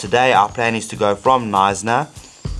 today our plan is to go from Knysna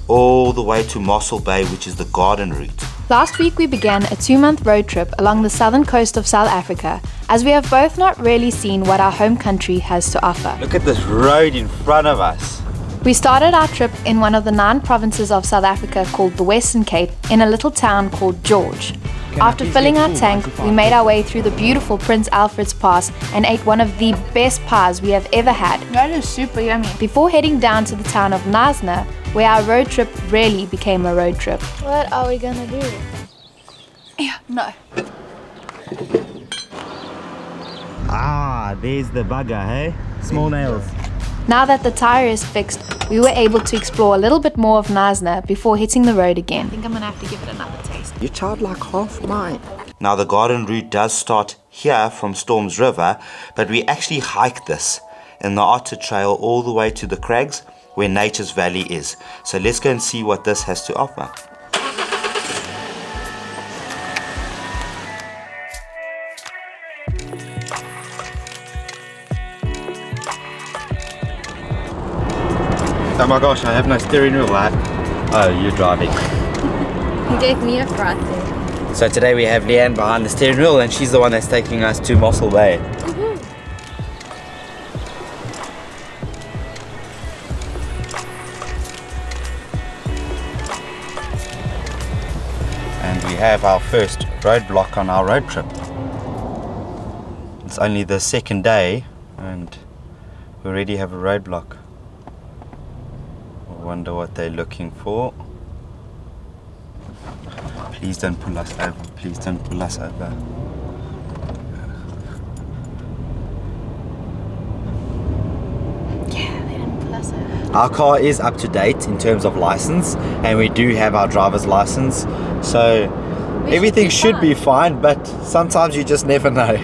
all the way to Mossel Bay, which is the garden route. Last week we began a 2-month road trip along the southern coast of South Africa, as we have both not really seen what our home country has to offer. Look at this road in front of us. We started our trip in one of the 9 provinces of South Africa called the Western Cape, in a little town called George. After filling our tank, we made our way through the beautiful Prince Alfred's Pass and ate one of the best pies we have ever had. That is super yummy. Before heading down to the town of Knysna, where our road trip really became a road trip. What are we gonna do? Yeah, no. Ah, there's the bugger, hey? Small nails. Now that the tire is fixed, we were able to explore a little bit more of Knysna before hitting the road again. I think I'm gonna have to give it another taste. You tried like half mine. Now the garden route does start here from Storms River, but we actually hike this in the Otter Trail all the way to the crags where Nature's Valley is. So let's go and see what this has to offer. Oh my gosh, I have no steering wheel, lad. Oh, you're driving. You gave me a fright there. So today we have Leanne behind the steering wheel and she's the one that's taking us to Mossel Bay. And we have our first roadblock on our road trip. It's only the second day and we already have a roadblock. I wonder what they're looking for. Please don't pull us over. Please don't pull us over. Yeah, they didn't pull us over. Our car is up to date in terms of license and we do have our driver's license. So everything should be fine, but sometimes you just never know.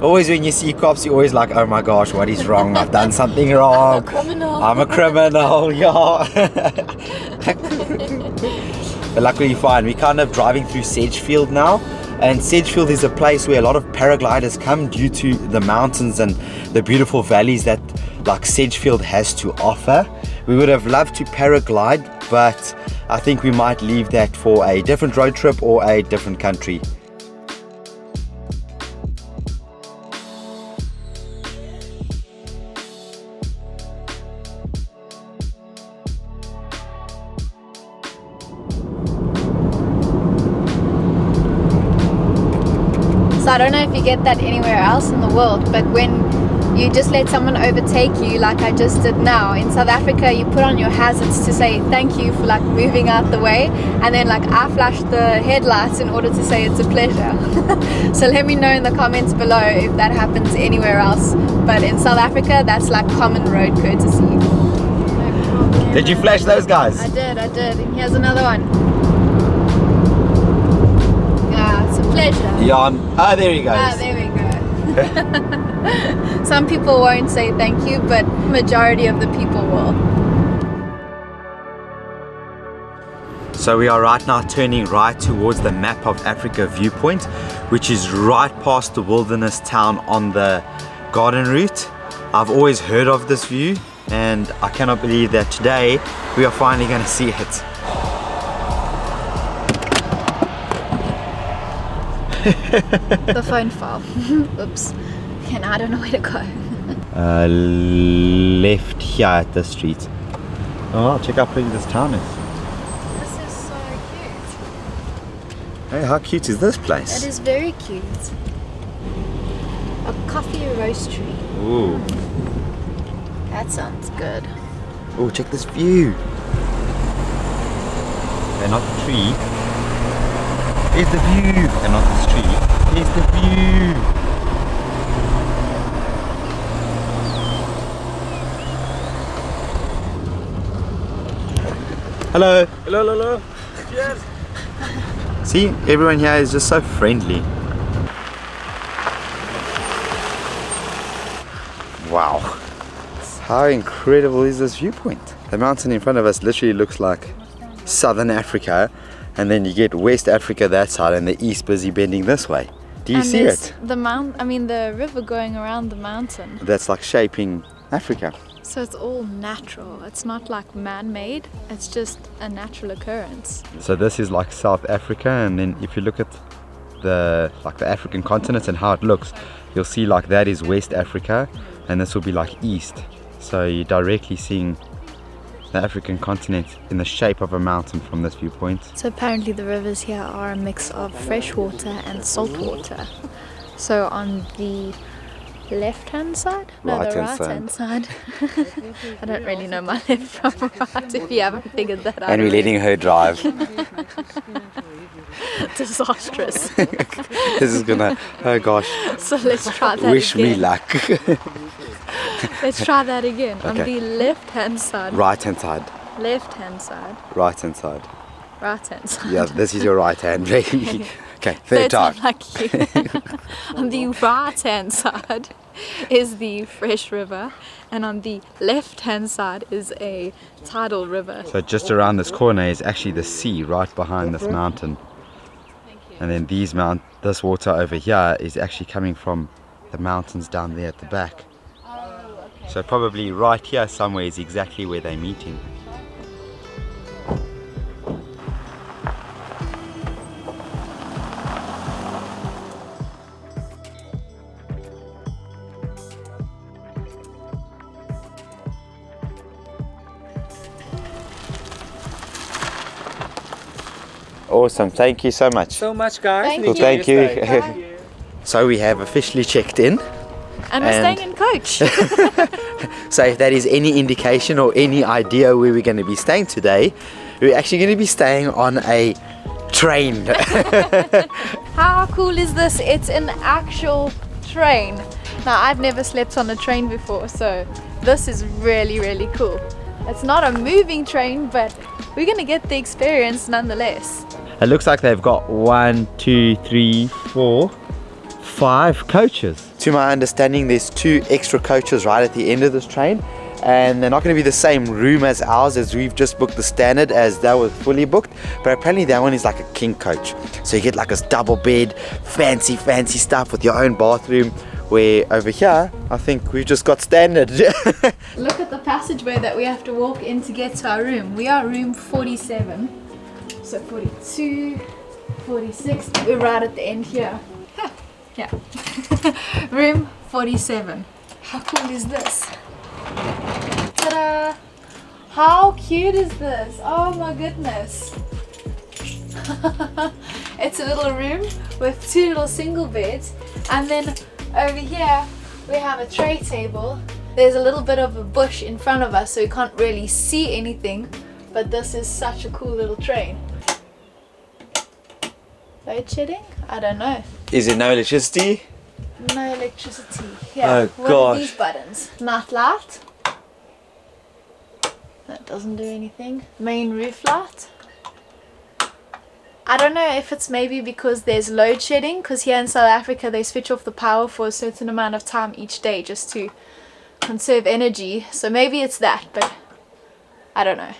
Always when you see cops, you're always like, oh my gosh, what is wrong? I've done something wrong. I'm a criminal, yeah. But luckily fine. We're kind of driving through Sedgefield now. And Sedgefield is a place where a lot of paragliders come due to the mountains and the beautiful valleys that like Sedgefield has to offer. We would have loved to paraglide, but I think we might leave that for a different road trip or a different country. So I don't know if you get that anywhere else in the world, but when you just let someone overtake you like I just did now, in South Africa you put on your hazards to say thank you for like moving out the way, and then like I flashed the headlights in order to say it's a pleasure. So let me know in the comments below if that happens anywhere else, but in South Africa that's like common road courtesy. Did you flash those guys? I did, and here's another one. It's a pleasure. Yeah, ah, there he goes. Ah, there we go. Some people won't say thank you, but majority of the people will. So we are right now turning right towards the Map of Africa viewpoint, which is right past the wilderness town on the garden route. I've always heard of this view and I cannot believe that today we are finally going to see it. The phone fell. Oops. And I don't know where to go. Left here at the street. Oh, check how pretty this town is. This is so cute. Hey, how cute is this place? It is very cute. A coffee roastery. Ooh. That sounds good. Oh, check this view. Okay, not the tree. Here's the view. And not this tree. Here's the view. Hello. Hello, hello. Cheers. See, everyone here is just so friendly. Wow. How incredible is this viewpoint? The mountain in front of us literally looks like Southern Africa, and then you get West Africa that side and the east busy bending this way. Do you see it? The river going around the mountain. That's like shaping Africa. So it's all natural. It's not like man-made. It's just a natural occurrence. So this is like South Africa, and then if you look at the African continent and how it looks, you'll see like that is West Africa, and this will be like East. So you're directly seeing the African continent in the shape of a mountain from this viewpoint. So apparently the rivers here are a mix of fresh water and salt water. So on the left-hand side? No, the right-hand side. I don't really know my left from right, if you haven't figured that out. And we're letting her drive. Disastrous. This is gonna, oh gosh. So let's try that Wish again. me luck. Let's try that again. Okay. On the left-hand side. Right-hand side. Left-hand side. Right-hand side. Right-hand side. Yeah, this is your right hand, baby. Okay, third time. Like you. On the right-hand side is the fresh river, and on the left-hand side is a tidal river. So just around this corner is actually the sea right behind this mountain. And then this water over here is actually coming from the mountains down there at the back. So probably right here somewhere is exactly where they're meeting. Awesome, thank you so much. So much, guys. Thank Well, thank you. So we have officially checked in. And we're staying in coach. So if that is any indication or any idea where we're going to be staying today, we're actually going to be staying on a train. How cool is this? It's an actual train. Now, I've never slept on a train before, so this is really, really cool. It's not a moving train, but we're going to get the experience nonetheless. It looks like they've got 1, 2, 3, 4, 5 coaches. To my understanding, there's 2 extra coaches right at the end of this train, and they're not going to be the same room as ours, as we've just booked the standard, as that was fully booked. But apparently that one is like a king coach, so you get like a double bed, fancy stuff with your own bathroom, where over here I think we've just got standard. Look at the passageway that we have to walk in to get to our room. We are room 47, so 42, 46, we're right at the end here. Yeah. Room 47. How cool is this? Ta-da! How cute is this? Oh my goodness. It's a little room with 2 little single beds, and then over here we have a tray table. There's a little bit of a bush in front of us, so we can't really see anything, but this is such a cool little train. Load shedding? I don't know. Is it no electricity? No electricity. Yeah. Oh, what are these gosh. buttons? Night light. That doesn't do anything. Main roof light. I don't know if it's maybe because there's load shedding, because here in South Africa they switch off the power for a certain amount of time each day just to conserve energy. So maybe it's that, but I don't know.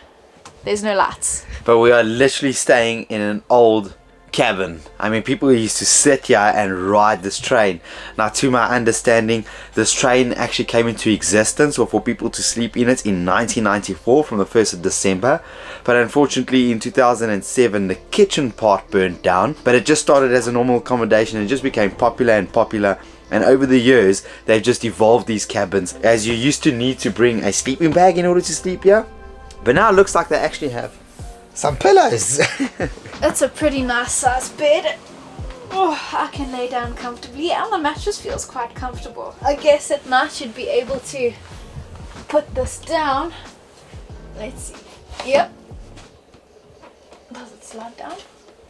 There's no lights. But we are literally staying in an old cabin. I mean, people used to sit here and ride this train. Now, to my understanding, this train actually came into existence or for people to sleep in it in 1994 from the 1st of December. But unfortunately, in 2007, the kitchen part burned down. But it just started as a normal accommodation and just became popular and popular. And over the years, they've just evolved these cabins, as you used to need to bring a sleeping bag in order to sleep here. But now it looks like they actually have some pillows. It's a pretty nice sized bed. Oh, I can lay down comfortably, and the mattress feels quite comfortable. I guess at night you'd be able to put this down. Let's see. Yep. Does it slide down?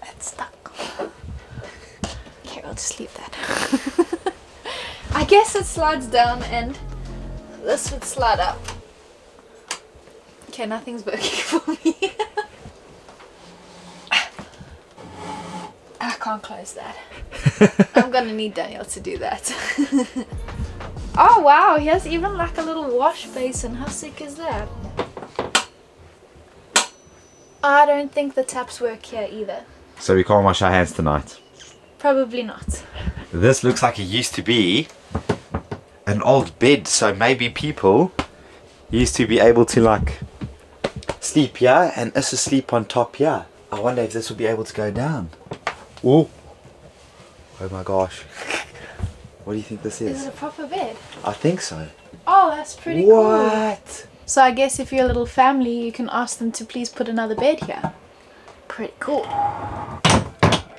It's stuck. Okay, I'll just leave that. I guess it slides down and this would slide up. Okay, nothing's working for me. I can't close that. I'm gonna need Daniel to do that. Oh wow, he has even like a little wash basin. How sick is that? I don't think the taps work here either. So we can't wash our hands tonight. Probably not. This looks like it used to be an old bed, so maybe people used to be able to like sleep here and us to sleep on top here. I wonder if this will be able to go down. Oh my gosh. What do you think this is? Is it a proper bed? I think so. Oh, that's pretty cool. What? So I guess if you're a little family, you can ask them to please put another bed here. Pretty cool.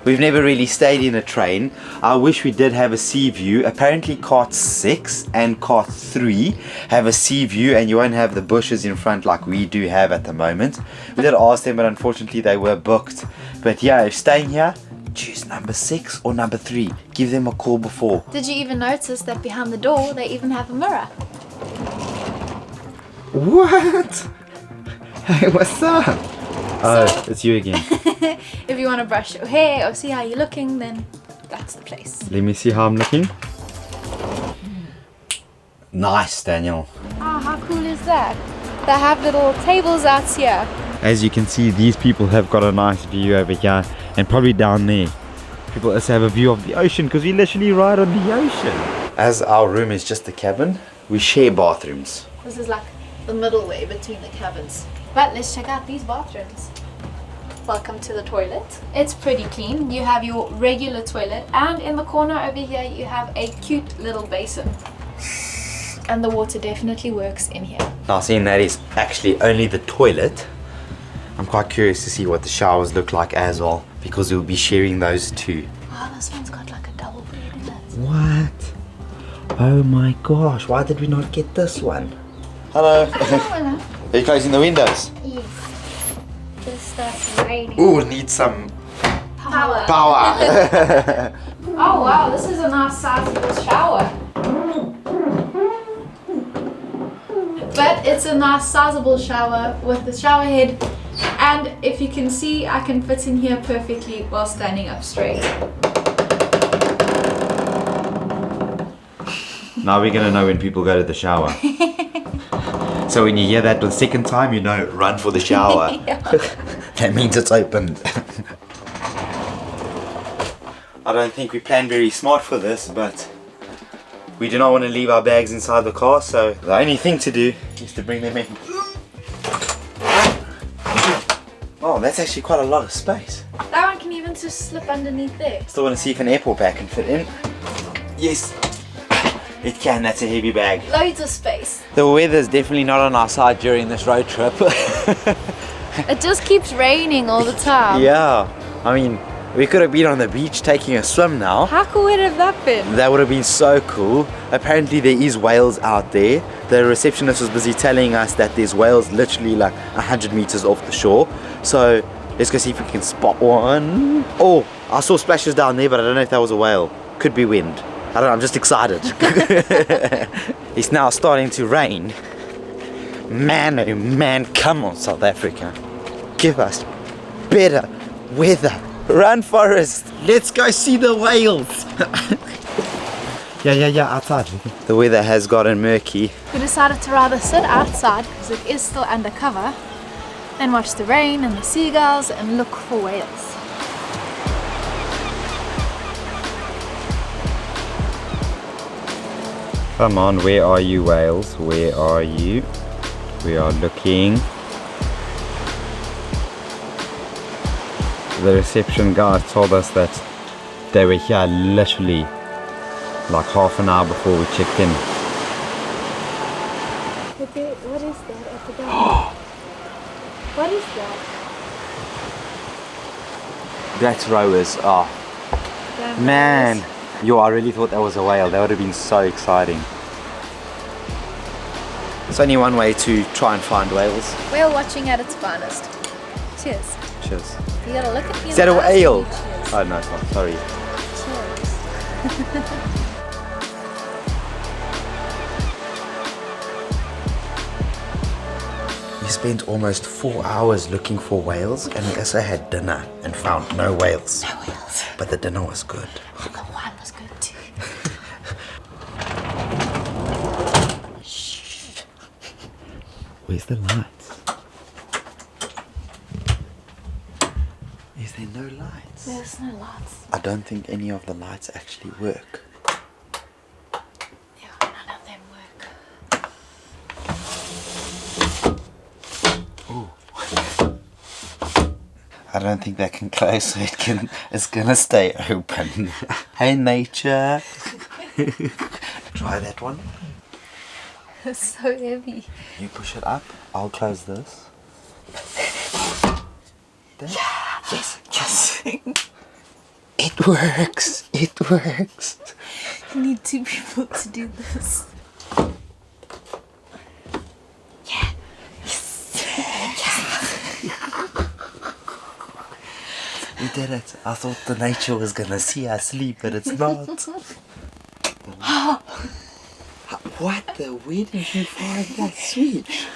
We've never really stayed in a train. I wish we did have a sea view. Apparently cart 6 and cart 3 have a sea view and you won't have the bushes in front like we do have at the moment. We did ask them, but unfortunately they were booked. But yeah, if staying here, choose number 6 or number 3. Give them a call before. Did you even notice that behind the door they even have a mirror? What? Hey, what's up? Oh, it's you again. If you want to brush your hair or see how you're looking, then that's the place. Let me see how I'm looking. Nice, Daniel. Oh, how cool is that? They have little tables out here. As you can see, these people have got a nice view over here and probably down there. People also have a view of the ocean because we literally right on the ocean. As our room is just the cabin, we share bathrooms. This is like the middle way between the cabins. But let's check out these bathrooms. Welcome to the toilet. It's pretty clean. You have your regular toilet and in the corner over here you have a cute little basin. And the water definitely works in here. Now seeing that is actually only the toilet, I'm quite curious to see what the showers look like as well because we'll be sharing those too. Oh, this one's got like a double bed in it. What? Oh my gosh, why did we not get this one? Hello. Hello. Are you closing the windows? Yes. This starts raining. Ooh, need some Power. power. Oh wow, this is a nice sizable shower. But it's a nice sizable shower with the shower head. And if you can see, I can fit in here perfectly while standing up straight. Now we're gonna know when people go to the shower. So when you hear that the second time, you know, run for the shower. That means it's opened. I don't think we planned very smart for this, but we do not want to leave our bags inside the car, so the only thing to do is to bring them in. Oh, that's actually quite a lot of space. That one can even just slip underneath there. Still want to see if an airport bag can fit in. Yes, it can. That's a heavy bag. Loads of space. The weather's definitely not on our side during this road trip. It just keeps raining all the time. Yeah, I mean, we could have been on the beach taking a swim now. How cool would have that been? That would have been so cool. Apparently there is whales out there. The receptionist was busy telling us that there's whales literally like 100 meters off the shore. So let's go see if we can spot one. Oh, I saw splashes down there, but I don't know if that was a whale. Could be wind. I don't know, I'm just excited. It's now starting to rain. Man, oh man, come on South Africa. Give us better weather. Run, Forest. Let's go see the whales. Yeah, outside. The weather has gotten murky. We decided to rather sit outside because it is still undercover and watch the rain and the seagulls and look for whales. Come on, where are you, whales? Where are you? We are looking. The reception guys told us that they were here literally like half an hour before we checked in. What is that at the back? What is that? That's rowers. Oh, Damn man. whales. Yo, I really thought that was a whale. That would have been so exciting. It's only one way to try and find whales. Whale watching at its finest. Cheers. Cheers. You gotta look at me. Is that a whale? Cheers. Oh no, it's not. Sorry. Cheers. We spent almost 4 hours looking for whales, and we also had dinner and found no whales. No whales. But the dinner was good. The wine was good too. Where's the lights? Is there no lights? There's no lights. I don't think any of the lights actually work. Yeah, none of them work. I don't think that can close, so it's gonna stay open. Hey nature. Try that one. It's so heavy. You push it up, I'll close this. There. Yes, yes. It works, it works. You need 2 people to do this. Yeah. We did it. I thought the nature was gonna see us sleep, but it's not. What the? Where did you find that switch?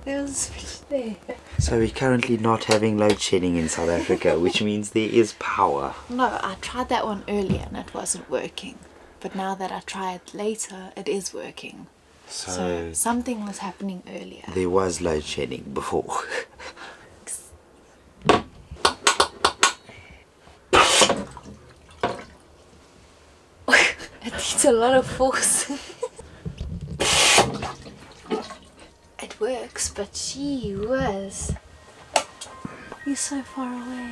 There was a switch there. So we're currently not having load shedding in South Africa, which means there is power. No, I tried that one earlier and it wasn't working. But now that I try it later, it is working. So something was happening earlier. There was load shedding before. It needs a lot of force. It works, but gee whiz. You're so far away.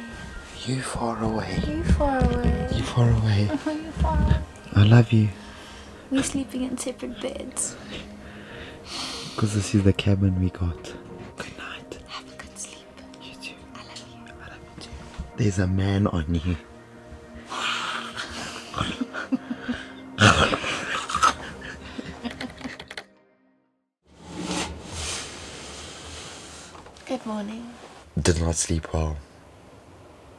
You far away. You far away. You far away. You far away. I love you. We're sleeping in separate beds. Because this is the cabin we got. Good night. Have a good sleep. You too. I love you. I love you too. There's a man on you. Good morning. Did not sleep well.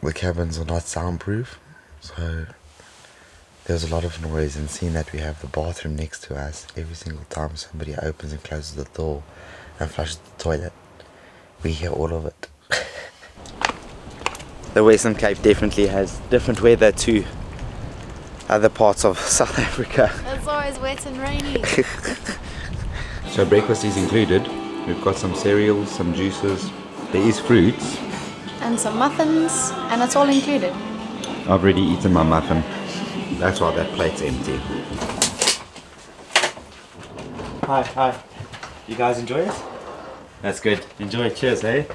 The cabins are not soundproof, so there's a lot of noise, and seeing that we have the bathroom next to us, every single time somebody opens and closes the door and flushes the toilet, we hear all of it. The Western Cape definitely has different weather to other parts of South Africa. It's always wet and rainy. So breakfast is included. We've got some cereals, some juices, there is fruits. And some muffins, and it's all included. I've already eaten my muffin. That's why that plate's empty. Hi, hi. You guys enjoy it? That's good. Enjoy it. Cheers, hey?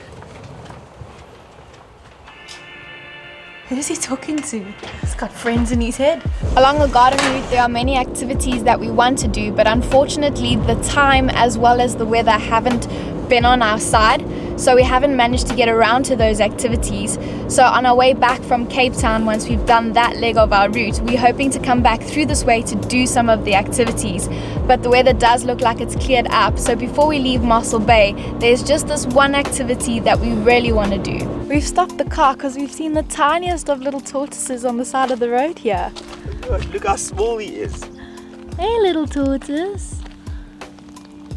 Who is he talking to? He's got friends in his head. Along the garden route, there are many activities that we want to do, but unfortunately the time as well as the weather haven't been on our side, so we haven't managed to get around to those activities. So on our way back from Cape Town, once we've done that leg of our route, we're hoping to come back through this way to do some of the activities. But the weather does look like it's cleared up, so before we leave Mossel Bay, there's just this one activity that we really want to do. We've stopped the car because we've seen the tiniest of little tortoises on the side of the road here. Look how small he is. Hey little tortoise.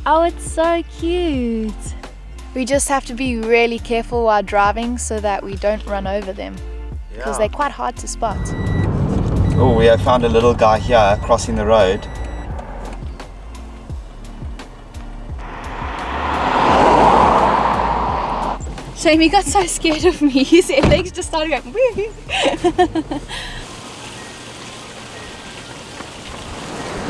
Oh, it's so cute. We just have to be really careful while driving so that we don't run over them, because they're quite hard to spot. Oh, we have found a little guy here crossing the road. Shame, he got so scared of me. His legs just started going woo.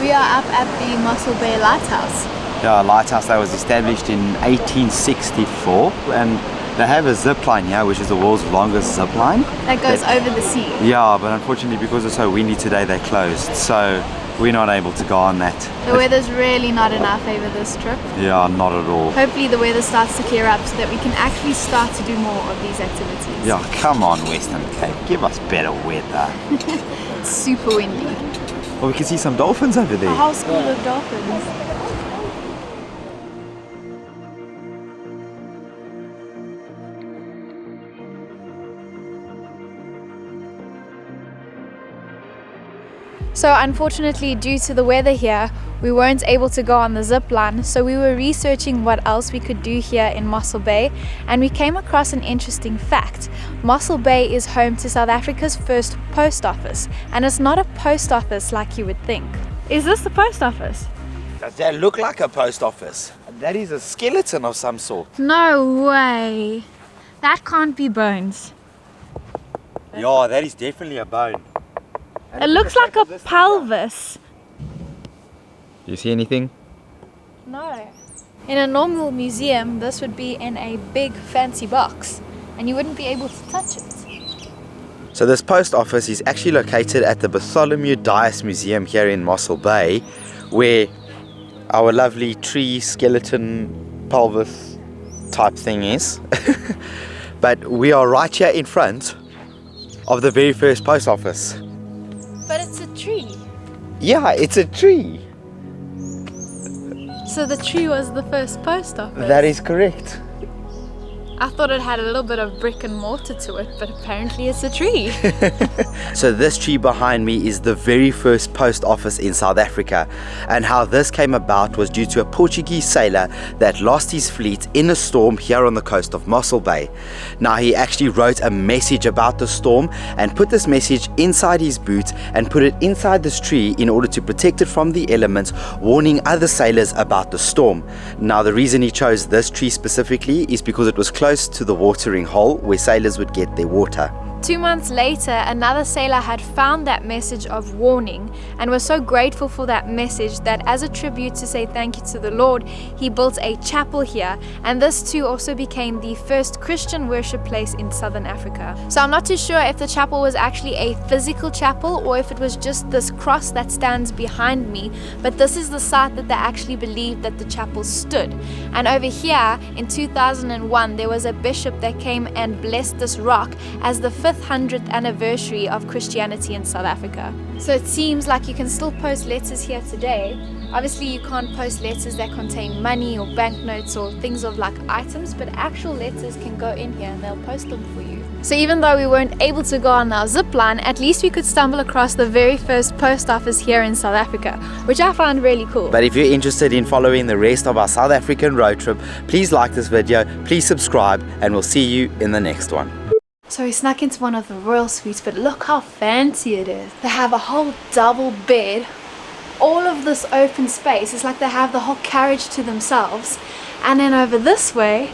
We are up at the Mossel Bay lighthouse. Yeah, a lighthouse that was established in 1864, and they have a zip line here, which is the world's longest zip line. That goes over the sea. Yeah, but unfortunately because it's so windy today, they closed, so we're not able to go on that. The weather's really not in our favor this trip. Yeah, not at all. Hopefully the weather starts to clear up so that we can actually start to do more of these activities. Yeah, come on Western Cape, give us better weather. It's super windy. Well, we can see some dolphins over there. A whole school of dolphins. So unfortunately, due to the weather here, we weren't able to go on the zip line, so we were researching what else we could do here in Mossel Bay, and we came across an interesting fact. Mossel Bay is home to South Africa's first post office, and it's not a post office like you would think. Is this the post office? Does that look like a post office? That is a skeleton of some sort. No way! That can't be bones. Yeah, that is definitely a bone. It looks like a pelvis. Do you see anything? No. In a normal museum, this would be in a big fancy box. and you wouldn't be able to touch it. So this post office is actually located at the Bartholomew Dias Museum here in Mossel Bay, where our lovely tree skeleton pelvis type thing is. But we are right here in front of the very first post office. But it's a tree. Yeah, it's a tree. So the tree was the first post office? That is correct. I thought it had a little bit of brick and mortar to it, but apparently it's a tree. So this tree behind me is the very first post office in South Africa, and how this came about was due to a Portuguese sailor that lost his fleet in a storm here on the coast of Mossel Bay. Now he actually wrote a message about the storm and put this message inside his boot and put it inside this tree in order to protect it from the elements, warning other sailors about the storm. Now the reason he chose this tree specifically is because it was close to the watering hole where sailors would get their water. 2 months later, another sailor had found that message of warning and was so grateful for that message that as a tribute to say thank you to the Lord, he built a chapel here, and this too also became the first Christian worship place in Southern Africa. So I'm not too sure if the chapel was actually a physical chapel or if it was just this cross that stands behind me, but this is the site that they actually believed that the chapel stood. And over here in 2001 there was a bishop that came and blessed this rock as the 500th anniversary of Christianity in South Africa. So it seems like you can still post letters here today. Obviously you can't post letters that contain money or banknotes or things of like items, but actual letters can go in here and they'll post them for you. So even though we weren't able to go on our zip line, at least we could stumble across the very first post office here in South Africa, which I found really cool. But if you're interested in following the rest of our South African road trip, please like this video, please subscribe, and we'll see you in the next one. So we snuck into one of the royal suites, but look how fancy it is. They have a whole double bed, all of this open space. It's like they have the whole carriage to themselves. And then over this way,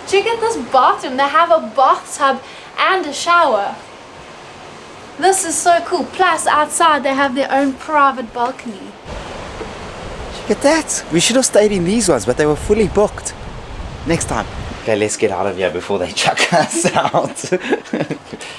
check out this bathroom. They have a bathtub and a shower. This is so cool. Plus outside they have their own private balcony. Look at that. We should have stayed in these ones, but they were fully booked. Next time. Okay, let's get out of here before they chuck us out.